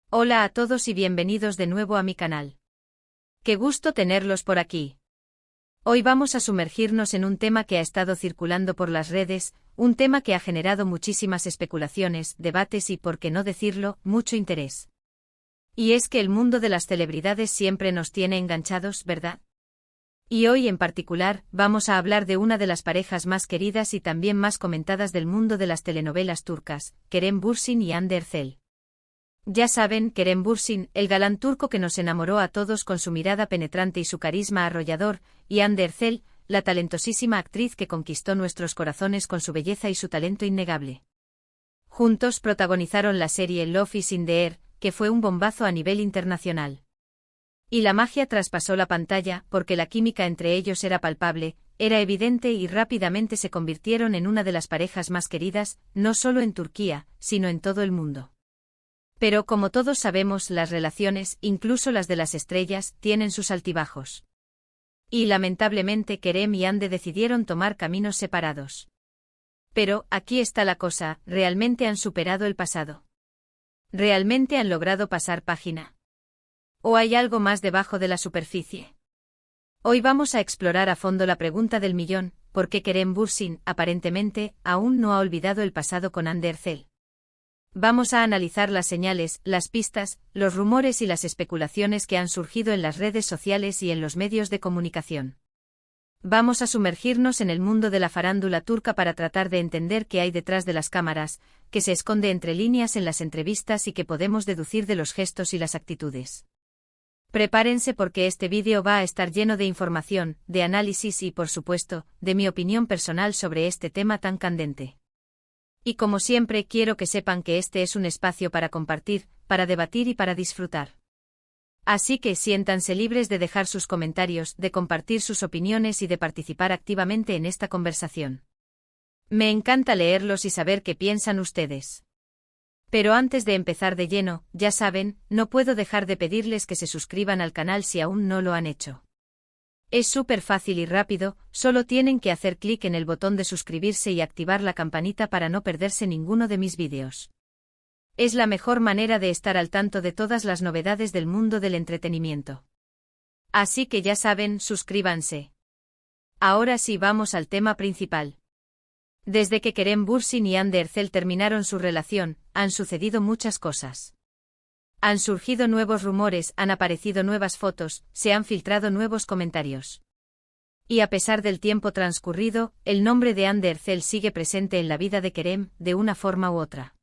Hola a todos y bienvenidos de nuevo a mi canal. Qué gusto tenerlos por aquí. Hoy vamos a sumergirnos en un tema que ha estado circulando por las redes, un tema que ha generado muchísimas especulaciones, debates y, por qué no decirlo, mucho interés. Y es que el mundo de las celebridades siempre nos tiene enganchados, ¿verdad? Y hoy en particular, vamos a hablar de una de las parejas más queridas y también más comentadas del mundo de las telenovelas turcas, Kerem Bürsin y Hande Erçel. Ya saben, Kerem Bürsin, el galán turco que nos enamoró a todos con su mirada penetrante y su carisma arrollador, y Hande Erçel, la talentosísima actriz que conquistó nuestros corazones con su belleza y su talento innegable. Juntos protagonizaron la serie Love is in the Air, que fue un bombazo a nivel internacional. Y la magia traspasó la pantalla, porque la química entre ellos era palpable, era evidente y rápidamente se convirtieron en una de las parejas más queridas, no solo en Turquía, sino en todo el mundo. Pero como todos sabemos, las relaciones, incluso las de las estrellas, tienen sus altibajos. Y lamentablemente Kerem y Hande decidieron tomar caminos separados. Pero, aquí está la cosa, ¿realmente han superado el pasado? ¿Realmente han logrado pasar página? ¿O hay algo más debajo de la superficie? Hoy vamos a explorar a fondo la pregunta del millón, ¿por qué Kerem Bürsin, aparentemente, aún no ha olvidado el pasado con Hande Erçel? Vamos a analizar las señales, las pistas, los rumores y las especulaciones que han surgido en las redes sociales y en los medios de comunicación. Vamos a sumergirnos en el mundo de la farándula turca para tratar de entender qué hay detrás de las cámaras, qué se esconde entre líneas en las entrevistas y qué podemos deducir de los gestos y las actitudes. Prepárense porque este vídeo va a estar lleno de información, de análisis y, por supuesto, de mi opinión personal sobre este tema tan candente. Y como siempre quiero que sepan que este es un espacio para compartir, para debatir y para disfrutar. Así que siéntanse libres de dejar sus comentarios, de compartir sus opiniones y de participar activamente en esta conversación. Me encanta leerlos y saber qué piensan ustedes. Pero antes de empezar de lleno, ya saben, no puedo dejar de pedirles que se suscriban al canal si aún no lo han hecho. Es súper fácil y rápido, solo tienen que hacer clic en el botón de suscribirse y activar la campanita para no perderse ninguno de mis vídeos. Es la mejor manera de estar al tanto de todas las novedades del mundo del entretenimiento. Así que ya saben, suscríbanse. Ahora sí vamos al tema principal. Desde que Kerem Bürsin y Hande Erçel terminaron su relación, han sucedido muchas cosas. Han surgido nuevos rumores, han aparecido nuevas fotos, se han filtrado nuevos comentarios. Y a pesar del tiempo transcurrido, el nombre de Hande Erçel sigue presente en la vida de Kerem, de una forma u otra.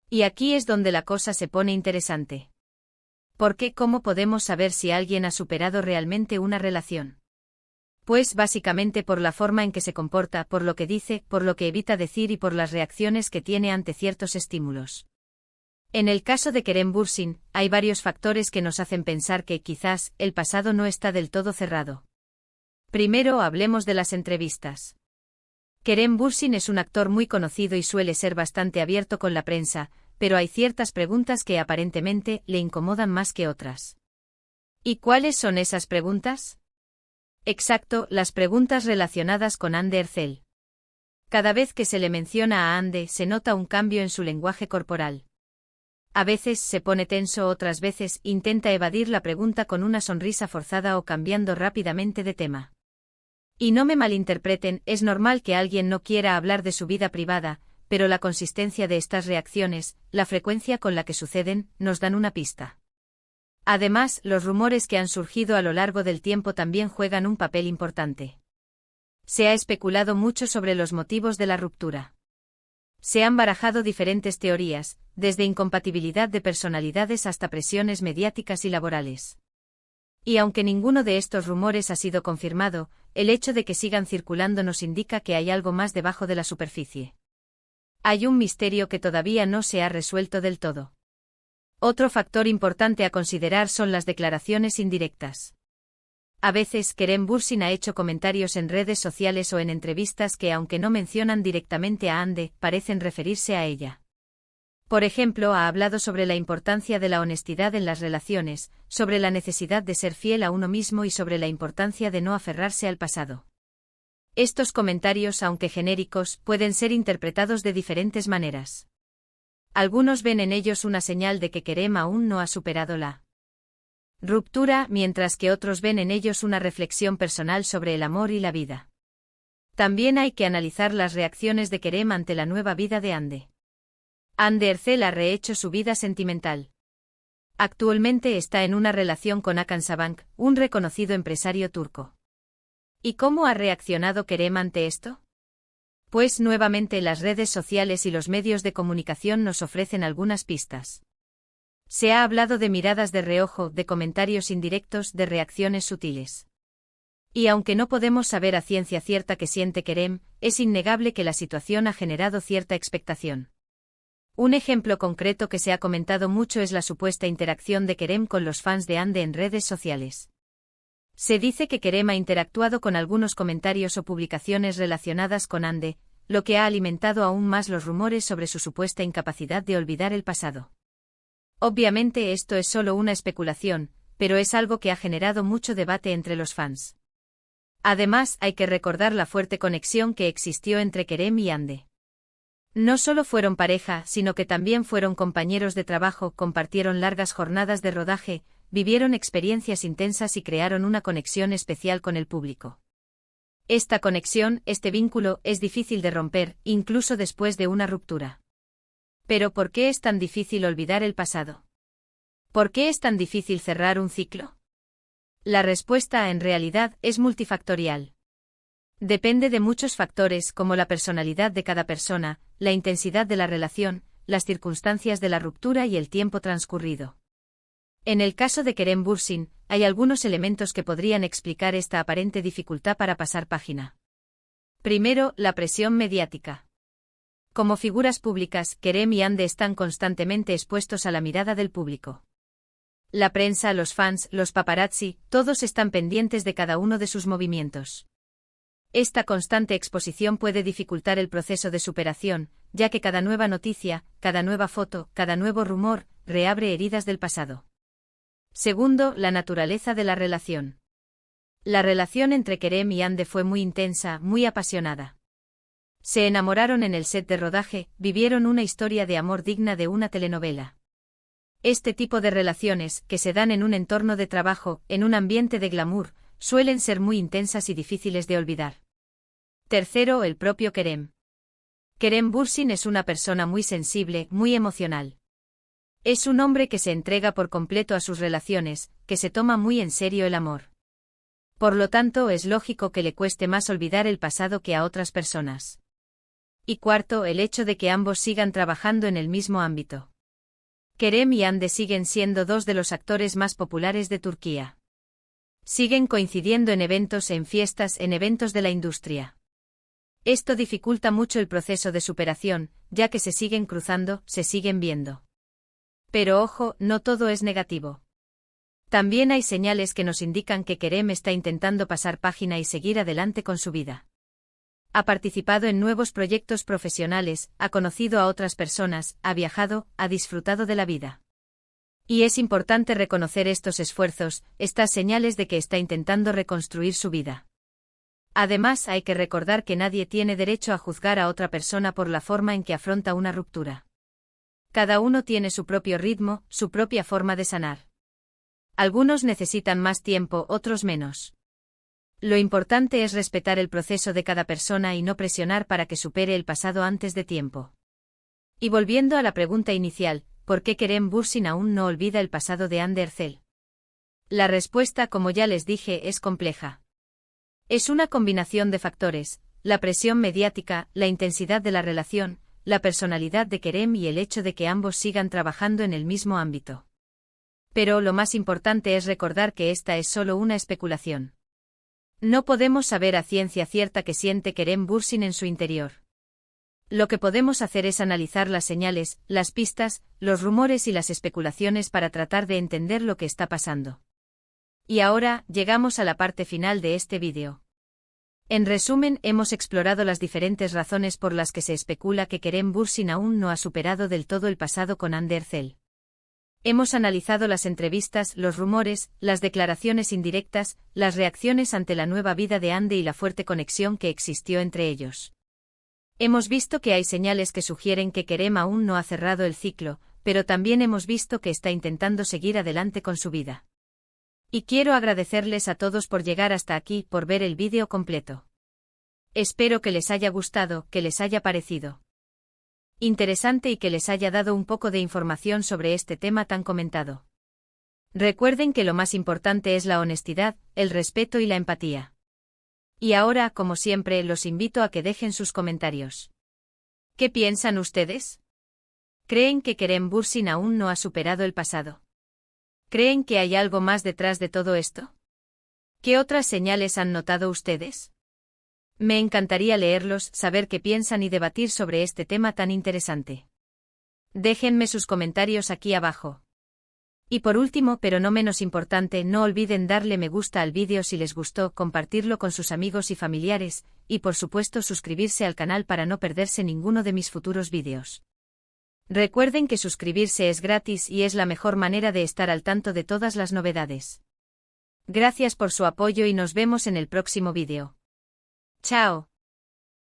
Y aquí es donde la cosa se pone interesante. ¿Por qué? ¿Cómo podemos saber si alguien ha superado realmente una relación? Pues básicamente por la forma en que se comporta, por lo que dice, por lo que evita decir y por las reacciones que tiene ante ciertos estímulos. En el caso de Kerem Bürsin, hay varios factores que nos hacen pensar que, quizás, el pasado no está del todo cerrado. Primero hablemos de las entrevistas. Kerem Bürsin es un actor muy conocido y suele ser bastante abierto con la prensa, pero hay ciertas preguntas que aparentemente le incomodan más que otras. ¿Y cuáles son esas preguntas? Exacto, las preguntas relacionadas con Hande Erçel. Cada vez que se le menciona a Hande se nota un cambio en su lenguaje corporal. A veces se pone tenso, otras veces intenta evadir la pregunta con una sonrisa forzada o cambiando rápidamente de tema. Y no me malinterpreten, es normal que alguien no quiera hablar de su vida privada, pero la consistencia de estas reacciones, la frecuencia con la que suceden, nos dan una pista. Además, los rumores que han surgido a lo largo del tiempo también juegan un papel importante. Se ha especulado mucho sobre los motivos de la ruptura. Se han barajado diferentes teorías, desde incompatibilidad de personalidades hasta presiones mediáticas y laborales. Y aunque ninguno de estos rumores ha sido confirmado, el hecho de que sigan circulando nos indica que hay algo más debajo de la superficie. Hay un misterio que todavía no se ha resuelto del todo. Otro factor importante a considerar son las declaraciones indirectas. A veces Kerem Bürsin ha hecho comentarios en redes sociales o en entrevistas que, aunque no mencionan directamente a Hande, parecen referirse a ella. Por ejemplo, ha hablado sobre la importancia de la honestidad en las relaciones, sobre la necesidad de ser fiel a uno mismo y sobre la importancia de no aferrarse al pasado. Estos comentarios, aunque genéricos, pueden ser interpretados de diferentes maneras. Algunos ven en ellos una señal de que Kerem aún no ha superado la ruptura, mientras que otros ven en ellos una reflexión personal sobre el amor y la vida. También hay que analizar las reacciones de Kerem ante la nueva vida de Hande. Hande Erçel ha rehecho su vida sentimental. Actualmente está en una relación con Hakan Sabank, un reconocido empresario turco. ¿Y cómo ha reaccionado Kerem ante esto? Pues nuevamente las redes sociales y los medios de comunicación nos ofrecen algunas pistas. Se ha hablado de miradas de reojo, de comentarios indirectos, de reacciones sutiles. Y aunque no podemos saber a ciencia cierta qué siente Kerem, es innegable que la situación ha generado cierta expectación. Un ejemplo concreto que se ha comentado mucho es la supuesta interacción de Kerem con los fans de Hande en redes sociales. Se dice que Kerem ha interactuado con algunos comentarios o publicaciones relacionadas con Hande, lo que ha alimentado aún más los rumores sobre su supuesta incapacidad de olvidar el pasado. Obviamente esto es solo una especulación, pero es algo que ha generado mucho debate entre los fans. Además, hay que recordar la fuerte conexión que existió entre Kerem y Hande. No solo fueron pareja, sino que también fueron compañeros de trabajo, compartieron largas jornadas de rodaje, vivieron experiencias intensas y crearon una conexión especial con el público. Esta conexión, este vínculo, es difícil de romper, incluso después de una ruptura. Pero ¿por qué es tan difícil olvidar el pasado? ¿Por qué es tan difícil cerrar un ciclo? La respuesta en realidad es multifactorial. Depende de muchos factores como la personalidad de cada persona, la intensidad de la relación, las circunstancias de la ruptura y el tiempo transcurrido. En el caso de Kerem Bürsin, hay algunos elementos que podrían explicar esta aparente dificultad para pasar página. Primero, la presión mediática. Como figuras públicas, Kerem y Hande están constantemente expuestos a la mirada del público. La prensa, los fans, los paparazzi, todos están pendientes de cada uno de sus movimientos. Esta constante exposición puede dificultar el proceso de superación, ya que cada nueva noticia, cada nueva foto, cada nuevo rumor, reabre heridas del pasado. Segundo, la naturaleza de la relación. La relación entre Kerem y Hande fue muy intensa, muy apasionada. Se enamoraron en el set de rodaje, vivieron una historia de amor digna de una telenovela. Este tipo de relaciones, que se dan en un entorno de trabajo, en un ambiente de glamour, suelen ser muy intensas y difíciles de olvidar. Tercero, el propio Kerem. Kerem Bürsin es una persona muy sensible, muy emocional. Es un hombre que se entrega por completo a sus relaciones, que se toma muy en serio el amor. Por lo tanto, es lógico que le cueste más olvidar el pasado que a otras personas. Y cuarto, el hecho de que ambos sigan trabajando en el mismo ámbito. Kerem y Hande siguen siendo dos de los actores más populares de Turquía. Siguen coincidiendo en eventos, en fiestas, en eventos de la industria. Esto dificulta mucho el proceso de superación, ya que se siguen cruzando, se siguen viendo. Pero ojo, no todo es negativo. También hay señales que nos indican que Kerem está intentando pasar página y seguir adelante con su vida. Ha participado en nuevos proyectos profesionales, ha conocido a otras personas, ha viajado, ha disfrutado de la vida. Y es importante reconocer estos esfuerzos, estas señales de que está intentando reconstruir su vida. Además, hay que recordar que nadie tiene derecho a juzgar a otra persona por la forma en que afronta una ruptura. Cada uno tiene su propio ritmo, su propia forma de sanar. Algunos necesitan más tiempo, otros menos. Lo importante es respetar el proceso de cada persona y no presionar para que supere el pasado antes de tiempo. Y volviendo a la pregunta inicial, ¿por qué Kerem Bürsin aún no olvida el pasado de Hande Erçel? La respuesta, como ya les dije, es compleja. Es una combinación de factores, la presión mediática, la intensidad de la relación, la personalidad de Kerem y el hecho de que ambos sigan trabajando en el mismo ámbito. Pero lo más importante es recordar que esta es solo una especulación. No podemos saber a ciencia cierta qué siente Kerem Bürsin en su interior. Lo que podemos hacer es analizar las señales, las pistas, los rumores y las especulaciones para tratar de entender lo que está pasando. Y ahora, llegamos a la parte final de este vídeo. En resumen, hemos explorado las diferentes razones por las que se especula que Kerem Bürsin aún no ha superado del todo el pasado con Hande Erçel. Hemos analizado las entrevistas, los rumores, las declaraciones indirectas, las reacciones ante la nueva vida de Hande y la fuerte conexión que existió entre ellos. Hemos visto que hay señales que sugieren que Kerem aún no ha cerrado el ciclo, pero también hemos visto que está intentando seguir adelante con su vida. Y quiero agradecerles a todos por llegar hasta aquí, por ver el vídeo completo. Espero que les haya gustado, que les haya parecido interesante y que les haya dado un poco de información sobre este tema tan comentado. Recuerden que lo más importante es la honestidad, el respeto y la empatía. Y ahora, como siempre, los invito a que dejen sus comentarios. ¿Qué piensan ustedes? ¿Creen que Kerem Bürsin aún no ha superado el pasado? ¿Creen que hay algo más detrás de todo esto? ¿Qué otras señales han notado ustedes? Me encantaría leerlos, saber qué piensan y debatir sobre este tema tan interesante. Déjenme sus comentarios aquí abajo. Y por último, pero no menos importante, no olviden darle me gusta al vídeo si les gustó, compartirlo con sus amigos y familiares, y por supuesto suscribirse al canal para no perderse ninguno de mis futuros vídeos. Recuerden que suscribirse es gratis y es la mejor manera de estar al tanto de todas las novedades. Gracias por su apoyo y nos vemos en el próximo vídeo. Chao.